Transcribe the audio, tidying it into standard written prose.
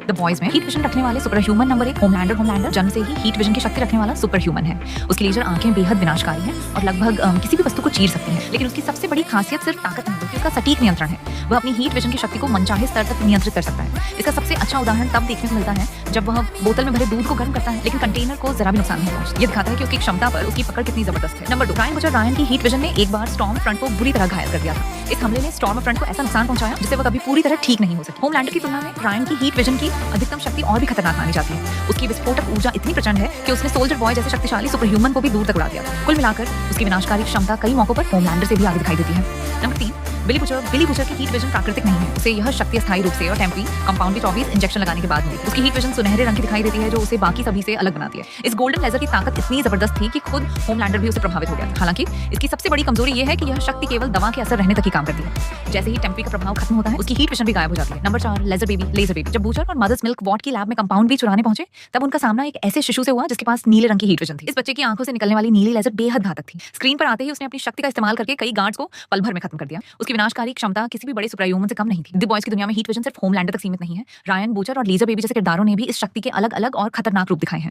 The boys में heat vision रखने वाले सुपर ह्यूमन नंबर 1 होमलैंडर जन्म से ही हीट विजन की शक्ति रखने वाला सुपर ह्यूमन है। उसकी लेजर आंखें बेहद विनाशकारी हैं और लगभग किसी भी वस्तु को चीर सकती हैं। लेकिन उसकी सबसे बड़ी खासियत सिर्फ ताकत नहीं बल्कि उसका सटीक नियंत्रण है। वह अपनी हीट विजन की शक्ति को मनचाहे स्तर तक नियंत्रित कर सकता है। इसका सबसे अच्छा उदाहरण तब देखने को मिलता है जब वह बोतल में भरे दूध को गर्म करता है लेकिन कंटेनर को जरा भी नुकसान नहीं पहुंचता। ये दिखाता है कि उसकी क्षमता पर उसकी पकड़ कितनी जबरदस्त है। नंबर 2, रायन की हीट विजन ने एक बार स्टॉर्म फ्रंट को बुरी तरह घायल कर दिया था। इस हमले ने स्टॉर्म फ्रंट को ऐसा नुकसान पहुंचाया जिससे वह कभी पूरी तरह ठीक नहीं हो सकती। होमलैंडर की तुलना में रायन की हीट विजन की अधिकतम शक्ति और भी खतरनाक मानी जाती है। उसकी विस्फोटक ऊर्जा इतनी प्रचंड है कि उसने सोल्जर बॉय जैसे शक्तिशाली सुपर ह्यूमन को भी दूर तक उड़ा दिया। कुल मिलाकर उसकी विनाशकारी क्षमता कई मौकों पर होमलैंडर से भी आगे दिखाई देती है। नंबर 3, बिली बुचर की हीट विजन प्राकृतिक नहीं है। उसे यह शक्ति स्थायी रूप से और टेम्परी कंपाउंड के 24 इंजेक्शन लगाने के बाद मिली। उसकी हीट विजन सुनहरे रंग की दिखाई देती है जो उसे बाकी सभी से अलग बनाती है। इस गोल्डन लेजर की ताकत इतनी जबरदस्त थी कि खुद होमलैंडर भी उससे प्रभावित हो गया था। हालांकि इसकी सबसे बड़ी कमजोरी यह है कि यह शक्ति केवल दवा के असर रहने तक ही काम करती है। जैसे ही टेम्परी का प्रभाव खत्म होता है उसकी हीट विजन भी गायब हो जाती है। Number 4, laser baby. जब बूचर और मदर्स मिल्क वॉट की लैब में कंपाउंड भी चुराने पहुंचे तब उनका सामना एक ऐसे शिशु से हुआ जिसके पास नीले रंग की हीट विजन थी। इस बच्चे की आंखों से निकलने वाली नीली लेजर बेहद घातक थी। स्क्रीन पर आते ही उसने अपनी शक्ति का इस्तेमाल करके कई गार्ड्स को पल भर में खत्म कर दिया। उसकी विनाशकारी क्षमता किसी भी बड़े सुपर ह्यूमन से कम नहीं थी। द बॉयज की दुनिया में हीट विजन सिर्फ होमलैंडर तक सीमित नहीं है। रायन, बूचर और लेजर बेबी जैसे किरदारों ने भी इस शक्ति के अलग-अलग और खतरनाक रूप दिखाए हैं।